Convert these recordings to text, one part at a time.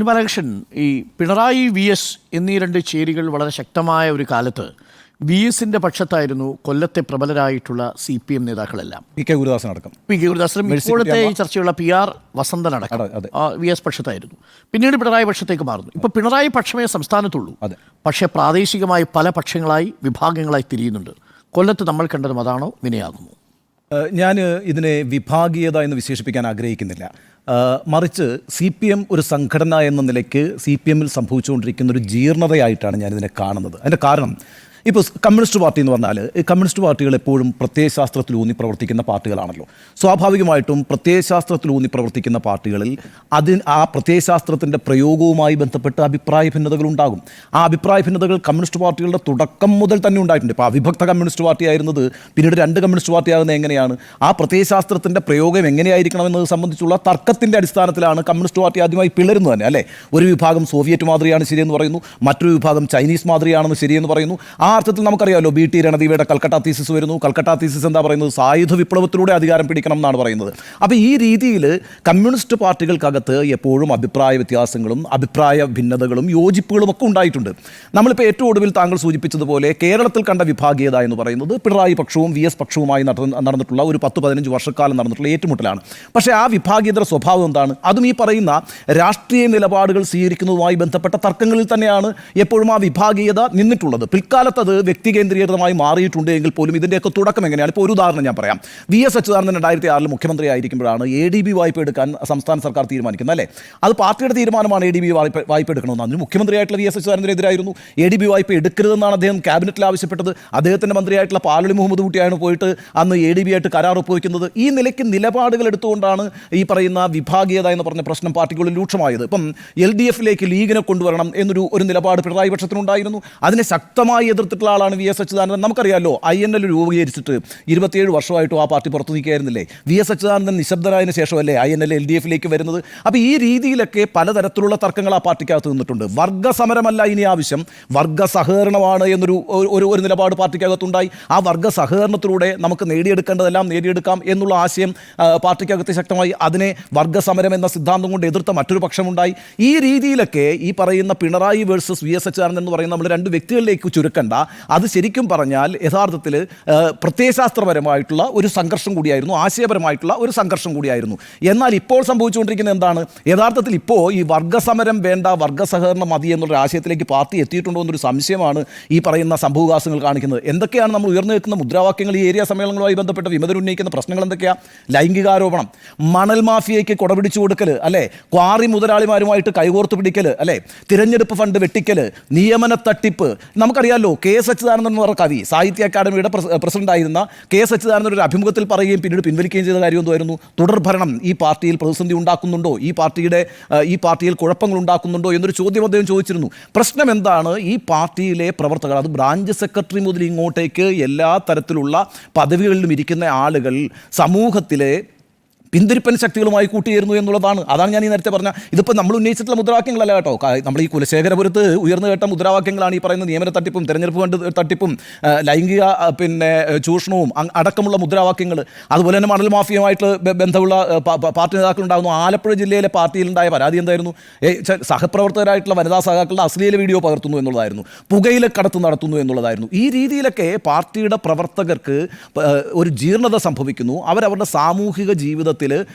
ബാലകൃഷ്ണൻ, ഈ പിണറായി VS എന്നീ രണ്ട് ചേരികൾ വളരെ ശക്തമായ ഒരു കാലത്ത് VSന്റെ പക്ഷത്തായിരുന്നു കൊല്ലത്തെ പ്രബലരായിട്ടുള്ള CPM നേതാക്കളെല്ലാം. PK ഗുരുദാസൻ അടക്കം. PK ഗുരുദാസനും ഇപ്പോഴത്തെ ഈ ചർച്ചയുള്ള PR വസന്തനടക്കം VS പക്ഷത്തായിരുന്നു. പിന്നീട് പിണറായി പക്ഷത്തേക്ക് മാറുന്നു. ഇപ്പോൾ പിണറായി പക്ഷമേ സംസ്ഥാനത്തുള്ളൂ. പക്ഷേ പ്രാദേശികമായി പല പക്ഷങ്ങളായി വിഭാഗങ്ങളായി തിരിയുന്നുണ്ട്. കൊല്ലത്ത് നമ്മൾ കണ്ടതും അതാണോ വിനയാകുമോ? ഞാൻ ഇതിനെ വിഭാഗീയത എന്ന് വിശേഷിപ്പിക്കാൻ ആഗ്രഹിക്കുന്നില്ല. മറിച്ച് CPM ഒരു സംഘടന എന്ന നിലയ്ക്ക് CPMൽ സംഭവിച്ചുകൊണ്ടിരിക്കുന്ന ഒരു ജീർണതയായിട്ടാണ് ഞാനിതിനെ കാണുന്നത്. അതിൻ്റെ കാരണം ഇപ്പോൾ കമ്മ്യൂണിസ്റ്റ് പാർട്ടി എന്ന് പറഞ്ഞാൽ ഈ കമ്മ്യൂണിസ്റ്റ് പാർട്ടികൾ എപ്പോഴും പ്രത്യയശാസ്ത്രത്തിലൂന്നി പ്രവർത്തിക്കുന്ന പാർട്ടികളാണല്ലോ. സ്വാഭാവികമായിട്ടും പ്രത്യയശാസ്ത്രത്തിലൂന്നി പ്രവർത്തിക്കുന്ന പാർട്ടികളിൽ ആ പ്രത്യയശാസ്ത്രത്തിൻ്റെ പ്രയോഗവുമായി ബന്ധപ്പെട്ട് അഭിപ്രായ ഭിന്നതകളുണ്ടാകും. ആ അഭിപ്രായ ഭിന്നതകൾ കമ്മ്യൂണിസ്റ്റ് പാർട്ടികളുടെ തുടക്കം മുതൽ തന്നെ ഉണ്ടായിട്ടുണ്ട്. ഇപ്പോൾ അവിഭക്ത കമ്മ്യൂണിസ്റ്റ് പാർട്ടി ആയിരുന്നത് പിന്നീട് 2 കമ്മ്യൂണിസ്റ്റ് പാർട്ടി ആകുന്നത് എങ്ങനെയാണ്? ആ പ്രത്യയശാസ്ത്രത്തിൻ്റെ പ്രയോഗം എങ്ങനെയായിരിക്കണം എന്നത് സംബന്ധിച്ചുള്ള തർക്കത്തിൻ്റെ അടിസ്ഥാനത്തിലാണ് കമ്മ്യൂണിസ്റ്റ് പാർട്ടി ആദ്യമായി പിളരുന്നത് തന്നെ, അല്ലേ? ഒരു വിഭാഗം സോവിയറ്റ് മാതൃകയാണ് ശരിയെന്ന് പറയുന്നു, മറ്റൊരു വിഭാഗം ചൈനീസ് മാതൃകയാണെന്ന് ശരിയെന്ന് പറയുന്നു. ആ അർത്ഥത്തിൽ നമുക്കറിയാമല്ലോ, BT രണദീവയുടെ കൽക്കട്ട തീസിസ് വരുന്നു. കൽക്കട്ട തീസിസ് എന്താ പറയുന്നത്? സായുധ വിപ്ലവത്തിലൂടെ അധികാരം പിടിക്കണം എന്നാണ് പറയുന്നത്. അപ്പോൾ ഈ രീതിയിൽ കമ്മ്യൂണിസ്റ്റ് പാർട്ടികൾക്കകത്ത് എപ്പോഴും അഭിപ്രായ വ്യത്യാസങ്ങളും അഭിപ്രായ ഭിന്നതകളും യോജിപ്പുകളും ഒക്കെ ഉണ്ടായിട്ടുണ്ട്. നമ്മളിപ്പോൾ ഏറ്റവും ഒടുവിൽ താങ്കൾ സൂചിപ്പിച്ചതുപോലെ കേരളത്തിൽ കണ്ട വിഭാഗീയത എന്ന് പറയുന്നത് പിണറായി പക്ഷവും VS പക്ഷവുമായി നടന്നിട്ടുള്ള ഒരു 10-15 വർഷക്കാലം നടന്നിട്ടുള്ള ഏറ്റുമുട്ടലാണ്. പക്ഷേ ആ വിഭാഗീയതയുടെ സ്വഭാവം എന്താണ്? അതും ഈ പറയുന്ന രാഷ്ട്രീയ നിലപാടുകൾ സ്വീകരിക്കുന്നതുമായി ബന്ധപ്പെട്ട തർക്കങ്ങളിൽ തന്നെയാണ് എപ്പോഴും ആ വിഭാഗീയത നിന്നിട്ടുള്ളത്. പിൽക്കാലത്ത് അത് വ്യക്തികേന്ദ്രീകൃതമായി മാറിയിട്ടുണ്ട് എങ്കിൽ പോലും ഇതിൻ്റെയൊക്കെ തുടക്കം എങ്ങനെയാണ്? ഇപ്പോൾ ഒരു ഉദാഹരണം ഞാൻ പറയാം. VS അച്യുതാനന്ദൻ 2006 മുഖ്യമന്ത്രി ആയിരിക്കുമ്പോഴാണ് ADB വായ്പ എടുക്കാൻ സംസ്ഥാന സർക്കാർ തീരുമാനിക്കുന്നത്, അല്ലേ? അത് പാർട്ടിയുടെ തീരുമാനമാണ് ADB വായ്പ എടുക്കണമെന്ന്. അതിന് മുഖ്യമന്ത്രിയായിട്ടുള്ള VS അച്യുതാനന്ദനെതിരായിരുന്നു. ADB വായ്പ എടുക്കരുതെന്നാണ് അദ്ദേഹം ക്യാബിനറ്റിൽ ആവശ്യപ്പെട്ടത്. അദ്ദേഹത്തിൻ്റെ മന്ത്രിയായിട്ടുള്ള പാലളി മുഹമ്മദ് കുട്ടിയാണ് പോയിട്ട് അന്ന് ADB ആയിട്ട് കരാർ ഒപ്പുവെക്കുന്നത്. ഈ നിലയ്ക്ക് നിലപാടുകൾ എടുത്തുകൊണ്ടാണ് ഈ പറയുന്ന വിഭാഗീയത എന്ന് പറഞ്ഞ പ്രശ്നം പാർട്ടിക്കുള്ളിൽ രൂക്ഷമായത്. ഇപ്പം LDFിലേക്ക് ലീഗിനെ കൊണ്ടുവരണം എന്നൊരു നിലപാട് പിണറായി പക്ഷത്തിനുണ്ടായിരുന്നു. അതിനെ ശക്തമായി എതിർത്തിട്ടുള്ള ആളാണ് VS അച്യുതാനന്ദൻ. നമുക്കറിയാമല്ലോ, INL രൂപീകരിച്ചിട്ട് 27 വർഷമായിട്ടും ആ പാർട്ടി പുറത്തു നിൽക്കുകയായിരുന്നില്ലേ? VS അച്യുതാനന്ദൻ നിശബ്ദനായതിനു ശേഷമല്ലേ INL LDFിലേക്ക് വരുന്നത്? അപ്പോൾ ഈ രീതിയിലൊക്കെ പലതരത്തിലുള്ള തർക്കങ്ങൾ ആ പാർട്ടിക്കകത്ത് നിന്നിട്ടുണ്ട്. വർഗ്ഗസമരമല്ല ഇനി ആവശ്യം, വർഗ്ഗ സഹകരണമാണ് എന്നൊരു നിലപാട് പാർട്ടിക്കകത്തുണ്ടായി. ആ വർഗ്ഗ സഹകരണത്തിലൂടെ നമുക്ക് നേടിയെടുക്കേണ്ടതെല്ലാം നേടിയെടുക്കാം എന്നുള്ള ആശയം പാർട്ടിക്കകത്ത് ശക്തമായി. അതിനെ വർഗ്ഗസമരം എന്ന സിദ്ധാന്തം കൊണ്ട് എതിർത്ത മറ്റൊരു പക്ഷമുണ്ടായി. ഈ രീതിയിലൊക്കെ ഈ പറയുന്ന പിണറായി വേഴ്സസ് VS അച്യുതാനന്ദൻ എന്ന് പറയുന്ന നമ്മൾ 2 വ്യക്തികളിലേക്ക് ചുരുക്കണ്ട. അത് ശരിക്കും പറഞ്ഞാൽ യഥാർത്ഥത്തിൽ പ്രത്യയശാസ്ത്രപരമായിട്ടുള്ള ഒരു സംഘർഷം കൂടിയായിരുന്നു, ആശയപരമായിട്ടുള്ള ഒരു സംഘർഷം കൂടിയായിരുന്നു. എന്നാൽ ഇപ്പോൾ സംഭവിച്ചുകൊണ്ടിരിക്കുന്നത് എന്താണ്? യഥാർത്ഥത്തിൽ ഇപ്പോൾ ഈ വർഗ്ഗസമരം വേണ്ട, വർഗ്ഗസഹകരണം മതി എന്നുള്ള ആശയത്തിലേക്ക് പാർട്ടി എത്തിയിട്ടുണ്ടോ എന്നൊരു സംശയമാണ് ഈ പറയുന്ന സംഭവവികാസങ്ങൾ കാണിക്കുന്നത്. എന്തൊക്കെയാണ് നമ്മൾ ഉയർന്നു നിൽക്കുന്ന മുദ്രാവാക്യങ്ങൾ? ഈ ഏരിയ സമ്മേളനങ്ങളുമായി ബന്ധപ്പെട്ട് വിമതരുന്നയിക്കുന്ന പ്രശ്നങ്ങൾ എന്തൊക്കെയാണ്? ലൈംഗികാരോപണം, മണൽ മാഫിയയ്ക്ക് കൊടപിടിച്ചു കൊടുക്കൽ, അല്ലേ? ക്വാറി മുതലാളിമാരുമായിട്ട് കൈകോർത്ത് പിടിക്കൽ, അല്ലേ? തിരഞ്ഞെടുപ്പ് ഫണ്ട് വെട്ടിക്കൽ, നിയമന തട്ടിപ്പ്. നമുക്കറിയാമല്ലോ, KS അച്യുതാനന്ദൻ എന്ന് പറഞ്ഞ കവി, സാഹിത്യ അക്കാദമിയുടെ പ്രസിഡന്റായിരുന്ന KS അച്യുതാനന്ദൻ ഒരു അഭിമുഖത്തിൽ പറയുകയും പിന്നീട് പിൻവലിക്കുകയും ചെയ്ത കാര്യം എന്തായിരുന്നു? തുടർഭരണം ഈ പാർട്ടിയിൽ പ്രതിസന്ധി ഉണ്ടാക്കുന്നുണ്ടോ, ഈ പാർട്ടിയിൽ കുഴപ്പങ്ങൾ ഉണ്ടാക്കുന്നുണ്ടോ എന്നൊരു ചോദ്യം അദ്ദേഹം ചോദിച്ചിരുന്നു. പ്രശ്നം എന്താണ്? ഈ പാർട്ടിയിലെ പ്രവർത്തകർ, അത് ബ്രാഞ്ച് സെക്രട്ടറി മുതൽ ഇങ്ങോട്ടേക്ക് എല്ലാ തരത്തിലുള്ള പദവികളിലും ഇരിക്കുന്ന ആളുകൾ സമൂഹത്തിലെ പിന്തിരിപ്പൻ ശക്തികളുമായി കൂട്ടിയേരുന്നു എന്നുള്ളതാണ്. അതാണ് ഞാൻ ഈ നേരത്തെ പറഞ്ഞ. ഇതിപ്പോൾ നമ്മൾ ഉന്നയിച്ചിട്ടുള്ള മുദ്രാവാക്യങ്ങളല്ല കേട്ടോ. നമ്മൾ ഈ കുലശേഖരപുരത്ത് ഉയർന്നു കേട്ട മുദ്രാവാക്യങ്ങളാണ് ഈ പറയുന്ന നിയമന തട്ടിപ്പും തെരഞ്ഞെടുപ്പ് ഫണ്ട് തട്ടിപ്പും ലൈംഗിക ചൂഷണവും അടക്കമുള്ള മുദ്രാവാക്യങ്ങൾ. അതുപോലെ തന്നെ മണൽ മാഫിയുമായിട്ട് ബന്ധമുള്ള പാർട്ടി നേതാക്കളുണ്ടാകുന്നു. ആലപ്പുഴ ജില്ലയിലെ പാർട്ടിയിലുണ്ടായ പരാതി എന്തായിരുന്നു? സഹപ്രവർത്തകരായിട്ടുള്ള വനിതാ സഖാക്കളുടെ അശ്ലീല വീഡിയോ പകർത്തുന്നു എന്നുള്ളതായിരുന്നു, പുകയില കടത്ത് നടത്തുന്നു എന്നുള്ളതായിരുന്നു. ഈ രീതിയിലൊക്കെ പാർട്ടിയുടെ പ്രവർത്തകർക്ക് ഒരു ജീർണത സംഭവിക്കുന്നു. അവരവരുടെ സാമൂഹിക ജീവിതത്തിൽ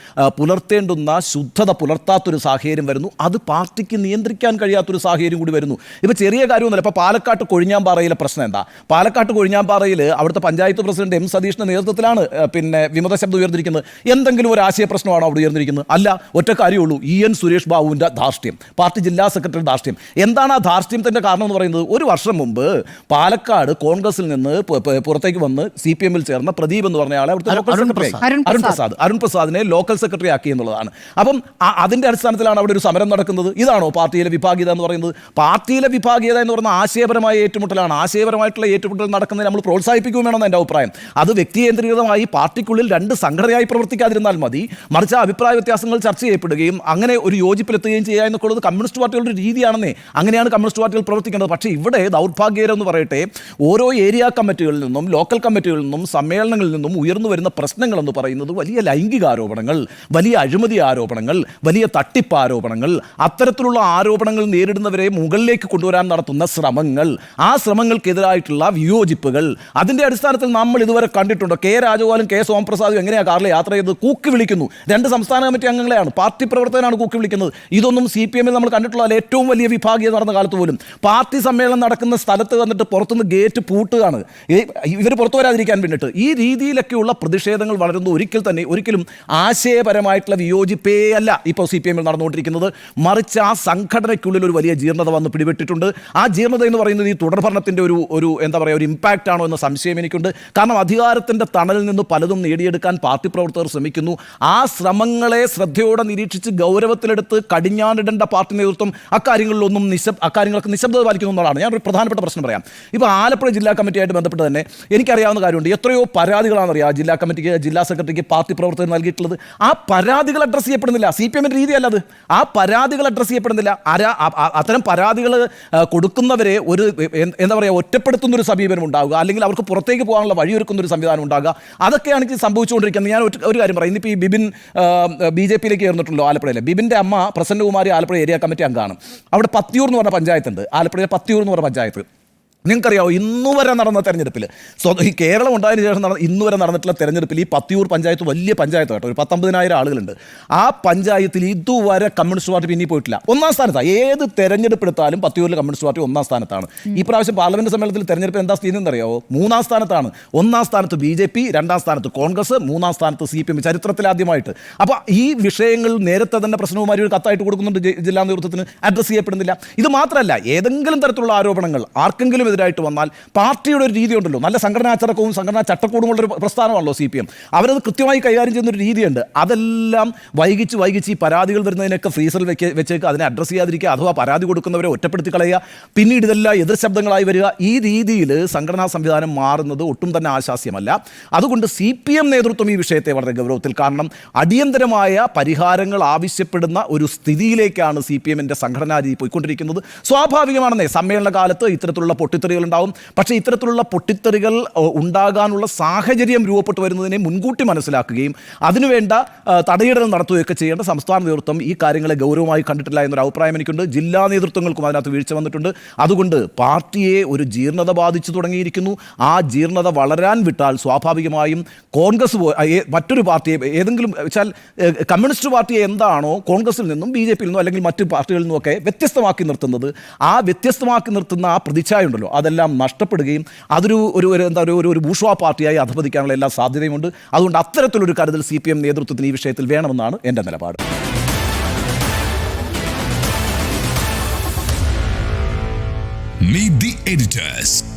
പുലർത്തേണ്ടുന്ന ശുദ്ധത പുലർത്താത്തൊരു സാഹചര്യം വരുന്നു. അത് പാർട്ടിക്ക് നിയന്ത്രിക്കാൻ കഴിയാത്തൊരു സാഹചര്യം കൂടി വരുന്നു. ഇപ്പോൾ ചെറിയ കാര്യമൊന്നുമില്ല. ഇപ്പോൾ പാലക്കാട്ട് കൊഴിഞ്ഞാമ്പാറയിലെ പ്രശ്നം എന്താ? പാലക്കാട്ട് കൊഴിഞ്ഞാമ്പാറയിൽ അവിടുത്തെ പഞ്ചായത്ത് പ്രസിഡന്റ് M സതീഷിൻ്റെ നേതൃത്വത്തിലാണ് വിമത ശബ്ദം ഉയർന്നിരിക്കുന്നത്. എന്തെങ്കിലും ഒരു ആശയ പ്രശ്നമാണോ അവിടെ ഉയർന്നിരിക്കുന്നത്? അല്ല. ഒറ്റ കാര്യമുള്ളൂ, EN സുരേഷ് ബാബുവിൻ്റെ ധാർഷ്ട്യം, പാർട്ടി ജില്ലാ സെക്രട്ടറി ധാർഷ്ട്യം. എന്താണ് ആ ധാർഷ്ട്യത്തിൻ്റെ കാരണം എന്ന് പറയുന്നത്? ഒരു വർഷം മുമ്പ് പാലക്കാട് കോൺഗ്രസിൽ നിന്ന് പുറത്തേക്ക് വന്ന് CPMൽ ചേർന്ന പ്രദീപ് എന്ന് പറഞ്ഞ ആളെ അവിടുത്തെ local secretary Arun Prasad local secretary ആക്കി എന്നുള്ളതാണ്. അപ്പം അതിൻ്റെ അടിസ്ഥാനത്തിലാണ് അവിടെ ഒരു സമരം നടക്കുന്നത്. ഇതാണോ പാർട്ടിയിലെ വിഭാഗീയത എന്ന് പറയുന്നത്? പാർട്ടിയിലെ വിഭാഗീയത എന്ന് പറയുന്ന ആശയപരമായ ഏറ്റുമുട്ടലാണ്. ആശയപരമായിട്ടുള്ള ഏറ്റുമുട്ടൽ നടക്കുന്നത് നമ്മൾ പ്രോത്സാഹിപ്പിക്കുകയും വേണമെന്ന് എൻ്റെ അഭിപ്രായം. അത് വ്യക്തികേന്ദ്രീകൃതമായി പാർട്ടിക്കുള്ളിൽ 2 സംഘടനയായി പ്രവർത്തിക്കാതിരുന്നാൽ മതി. മറിച്ച് അഭിപ്രായ വ്യത്യാസങ്ങൾ ചർച്ച ചെയ്യപ്പെടുകയും അങ്ങനെ ഒരു യോജിപ്പിലെത്തുകയും ചെയ്യുക എന്നൊക്കെയുള്ളത് കമ്മ്യൂണിസ്റ്റ് പാർട്ടികളുടെ ഒരു രീതിയാണെന്നേ. അങ്ങനെയാണ് കമ്മ്യൂണിസ്റ്റ് പാർട്ടികൾ പ്രവർത്തിക്കേണ്ടത്. പക്ഷേ ഇവിടെ ദൗർഭാഗ്യകരം എന്ന് പറയട്ടെ, ഓരോ ഏരിയ കമ്മിറ്റികളിൽ നിന്നും ലോക്കൽ കമ്മിറ്റികളിൽ നിന്നും സമ്മേളനങ്ങളിൽ നിന്നും ഉയർന്നു വരുന്ന പ്രശ്നങ്ങളെന്ന് പറയുന്നത് വലിയ ലൈംഗികാരോ ആരോപണങ്ങൾ, വലിയ അഴിമതി ആരോപണങ്ങൾ, വലിയ തട്ടിപ്പ് ആരോപണങ്ങൾ, അത്തരത്തിലുള്ള ആരോപണങ്ങൾ നേരിടുന്നവരെ മുകളിലേക്ക് കൊണ്ടുവരാൻ നടത്തുന്ന ശ്രമങ്ങൾ, ആ ശ്രമങ്ങൾക്കെതിരായിട്ടുള്ള വിയോജിപ്പുകൾ, അതിൻ്റെ അടിസ്ഥാനത്തിൽ നമ്മൾ ഇതുവരെ കണ്ടിട്ടുണ്ടോ? കെ രാജഗോപാലും കെ സോമപ്രസാദും എങ്ങനെയാണ് കാറിൽ യാത്ര ചെയ്തത്? കൂക്കി വിളിക്കുന്നു. 2 സംസ്ഥാന കമ്മിറ്റി അംഗങ്ങളെയാണ്, പാർട്ടി പ്രവർത്തകനാണ് കൂക്കി വിളിക്കുന്നത്. ഇതൊന്നും CPM നമ്മൾ കണ്ടിട്ടുള്ള ഏറ്റവും വലിയ വിഭാഗീയത നടന്ന കാലത്ത് പോലും പാർട്ടി സമ്മേളനം നടക്കുന്ന സ്ഥലത്ത് വന്നിട്ട് പുറത്തുനിന്ന് ഗേറ്റ് പൂട്ടുകയാണ് ഇവർ പുറത്തു വരാതിരിക്കാൻ വേണ്ടിയിട്ട്. ഈ രീതിയിലൊക്കെയുള്ള പ്രതിഷേധങ്ങൾ വളരുന്നത് ഒരിക്കലും ആശയപരമായിട്ടുള്ള വിയോജിപ്പേ അല്ല ഇപ്പോൾ CPM നടന്നുകൊണ്ടിരിക്കുന്നത്. മറിച്ച് ആ സംഘടനയ്ക്കുള്ളിൽ ഒരു വലിയ ജീർണത വന്ന് പിടിപെട്ടിട്ടുണ്ട്. ആ ജീർണത എന്ന് പറയുന്നത് ഈ തുടർഭരണത്തിൻ്റെ ഒരു എന്താ പറയുക, ഒരു ഇമ്പാക്റ്റ് ആണോ എന്ന സംശയം എനിക്കുണ്ട്. കാരണം അധികാരത്തിൻ്റെ തണലിൽ നിന്ന് പലതും നേടിയെടുക്കാൻ പാർട്ടി പ്രവർത്തകർ ശ്രമിക്കുന്നു. ആ ശ്രമങ്ങളെ ശ്രദ്ധയോടെ നിരീക്ഷിച്ച് ഗൗരവത്തിലെടുത്ത് കടിഞ്ഞാണിടേണ്ട പാർട്ടി നേതൃത്വം അക്കാര്യങ്ങൾക്ക് നിശബ്ദത പാലിക്കുന്നു എന്നതാണ്. ഞാനൊരു പ്രധാനപ്പെട്ട പ്രശ്നം പറയാം. ഇപ്പോൾ ആലപ്പുഴ ജില്ലാ കമ്മിറ്റിയായിട്ട് ബന്ധപ്പെട്ട് തന്നെ എനിക്കറിയാവുന്ന കാര്യമുണ്ട്. എത്രയോ പരാതികളാണെന്നറിയാം ജില്ലാ കമ്മിറ്റിക്ക്, ജില്ലാ സെക്രട്ടറിക്ക് പാർട്ടി പ്രവർത്തകർ നൽകിയിട്ടുള്ളത്. ആ പരാതികൾ അഡ്രസ്സ് ചെയ്യപ്പെടുന്നില്ല. CPM രീതിയല്ല അത്. ആ പരാതികൾ അഡ്രസ്സ് ചെയ്യപ്പെടുന്നില്ല. അത്തരം പരാതികൾ കൊടുക്കുന്നവരെ ഒരു എന്താ പറയുക, ഒറ്റപ്പെടുത്തുന്നൊരു സമീപനം ഉണ്ടാവുക, അല്ലെങ്കിൽ അവർക്ക് പുറത്തേക്ക് പോകാനുള്ള വഴിയൊരുക്കുന്നൊരു സംവിധാനം ഉണ്ടാകുക. അതൊക്കെയാണ് ഇത് സംഭവിച്ചുകൊണ്ടിരിക്കുന്നത്. ഞാൻ ഒരു കാര്യം പറയാം. ഇന്നിപ്പോൾ ഈ ബിബിൻ BJPയിലേക്ക് ചേർന്നിട്ടുണ്ടല്ലോ ആലപ്പുഴയിലെ. ബിബിൻ്റെ അമ്മ പ്രസന്നകുമാരി ആലപ്പുഴ ഏരിയ കമ്മിറ്റി അംഗമാണ്. അവിടെ പത്തിയൂർ എന്ന് പറഞ്ഞ പഞ്ചായത്തുണ്ട്, ആലപ്പുഴയിലെ പത്തിയൂർ എന്ന് പറഞ്ഞ പഞ്ചായത്ത്. നിങ്ങൾക്കറിയാമോ, ഇന്നുവരെ നടന്ന തെരഞ്ഞെടുപ്പിൽ, ഈ കേരളം ഉണ്ടായതിനു ശേഷം ഇന്നുവരെ നടന്നിട്ടുള്ള തെരഞ്ഞെടുപ്പിൽ ഈ പത്തിയൂർ പഞ്ചായത്ത് വലിയ പഞ്ചായത്ത് കേട്ടോ, ഒരു 19,000 ആളുകളുണ്ട്. ആ പഞ്ചായത്തിൽ ഇതുവരെ കമ്മ്യൂണിസ്റ്റ് പാർട്ടി പിന്നിൽ പോയിട്ടില്ല. 1-ാം സ്ഥാനത്താണ്. ഏത് തെരഞ്ഞെടുപ്പെടുത്താലും പത്തിയൂരിൽ കമ്മ്യൂണിസ്റ്റ് പാർട്ടി 1-ാം സ്ഥാനത്താണ്. ഈ പ്രാവശ്യം പാർലമെന്റ് സമ്മേളനത്തിൽ തെരഞ്ഞെടുപ്പ് എന്താ സ്ഥിതി എന്നറിയാമോ? 3-ാം സ്ഥാനത്താണ്. 1-ാം സ്ഥാനത്ത് BJP, 2-ാം സ്ഥാനത്ത് കോൺഗ്രസ്, 3-ാം സ്ഥാനത്ത് CPM, ചരിത്രത്തിലാദ്യമായിട്ട്. അപ്പോൾ ഈ വിഷയങ്ങൾ നേരത്തെ തന്നെ പ്രശ്നവുമായി ഒരു കത്തായിട്ട് കൊടുക്കുന്നുണ്ട് ജില്ലാ നേതൃത്വത്തിന്, അഡ്രസ്സ് ചെയ്യപ്പെടുന്നില്ല. ഇത് മാത്രമല്ല, ഏതെങ്കിലും തരത്തിലുള്ള ആരോപണങ്ങൾ ആർക്കെങ്കിലും എതിരായിട്ട് വന്നാൽ പാർട്ടിയുടെ ഒരു രീതി ഉണ്ടല്ലോ, നല്ല സംഘടനാചട്ടക്കവും സംഘടനാ ചട്ടക്കൂടുമുള്ളൊരു പ്രസ്ഥാനമാണല്ലോ CPM. അവരത് കൃത്യമായി കൈകാര്യം ചെയ്യുന്നൊരു രീതിയുണ്ട്. അതെല്ലാം വൈകിച്ച് ഈ പരാതികൾ വരുന്നതിനൊക്കെ ഫ്രീസറിൽ വെച്ചേക്ക്, അതിനെ അഡ്രസ്സ് ചെയ്യാതിരിക്കുക, അഥവാ പരാതി കൊടുക്കുന്നവരെ ഒറ്റപ്പെടുത്തി കളയുക, പിന്നീട് ഇതെല്ലാം എതിർ ശബ്ദങ്ങളായി വരിക. ഈ രീതിയിൽ സംഘടനാ സംവിധാനം മാറുന്നത് ഒട്ടും തന്നെ ആശാസ്യമല്ല. അതുകൊണ്ട് CPM നേതൃത്വം ഈ വിഷയത്തെ വളരെ ഗൗരവത്തിൽ കാണണം. അടിയന്തരമായ പരിഹാരങ്ങൾ ആവശ്യപ്പെടുന്ന ഒരു സ്ഥിതിയിലേക്കാണ് CPMൻ്റെ സംഘടനാ രീതി പോയിക്കൊണ്ടിരിക്കുന്നത്. സ്വാഭാവികമാണെന്നേ, സമ്മേളന കാലത്ത് ഇത്തരത്തിലുള്ള പൊട്ടിത്തെറികൾ ഉണ്ടാവും. പക്ഷേ ഇത്തരത്തിലുള്ള പൊട്ടിത്തെറികൾ ഉണ്ടാകാനുള്ള സാഹചര്യം രൂപപ്പെട്ടു വരുന്നതിനെ മുൻകൂട്ടി മനസ്സിലാക്കുകയും അതിനുവേണ്ട തടയിടൽ നടത്തുകയൊക്കെ ചെയ്യേണ്ട സംസ്ഥാന നേതൃത്വം ഈ കാര്യങ്ങളെ ഗൗരവമായി കണ്ടിട്ടില്ല എന്നൊരു അഭിപ്രായം എനിക്കുണ്ട്. ജില്ലാ നേതൃത്വങ്ങൾക്കും അതിനകത്ത് വീഴ്ച വന്നിട്ടുണ്ട്. അതുകൊണ്ട് പാർട്ടിയെ ഒരു ജീർണത ബാധിച്ചു തുടങ്ങിയിരിക്കുന്നു. ആ ജീർണത വളരാൻ വിട്ടാൽ സ്വാഭാവികമായും കോൺഗ്രസ് മറ്റൊരു പാർട്ടിയെ, ഏതെങ്കിലും വെച്ചാൽ കമ്മ്യൂണിസ്റ്റ് പാർട്ടിയെ എന്താണോ കോൺഗ്രസിൽ നിന്നും BJPയിൽ നിന്നും അല്ലെങ്കിൽ മറ്റു പാർട്ടികളിൽ നിന്നുമൊക്കെ വ്യത്യസ്തമാക്കി നിർത്തുന്നത്, ആ വ്യത്യസ്തമാക്കി നിർത്തുന്ന ആ പ്രതിച്ഛായ ഉണ്ടല്ലോ, അതെല്ലാം നഷ്ടപ്പെടുകയും ഒരു ബൂർഷ്വാ പാർട്ടിയായി അധപതിക്കാനുള്ള എല്ലാ സാധ്യതയുമുണ്ട്. അതുകൊണ്ട് അത്തരത്തിലൊരു കരുതൽ CPM നേതൃത്വത്തിന് ഈ വിഷയത്തിൽ വേണമെന്നാണ് എൻ്റെ നിലപാട്. Meet the editors.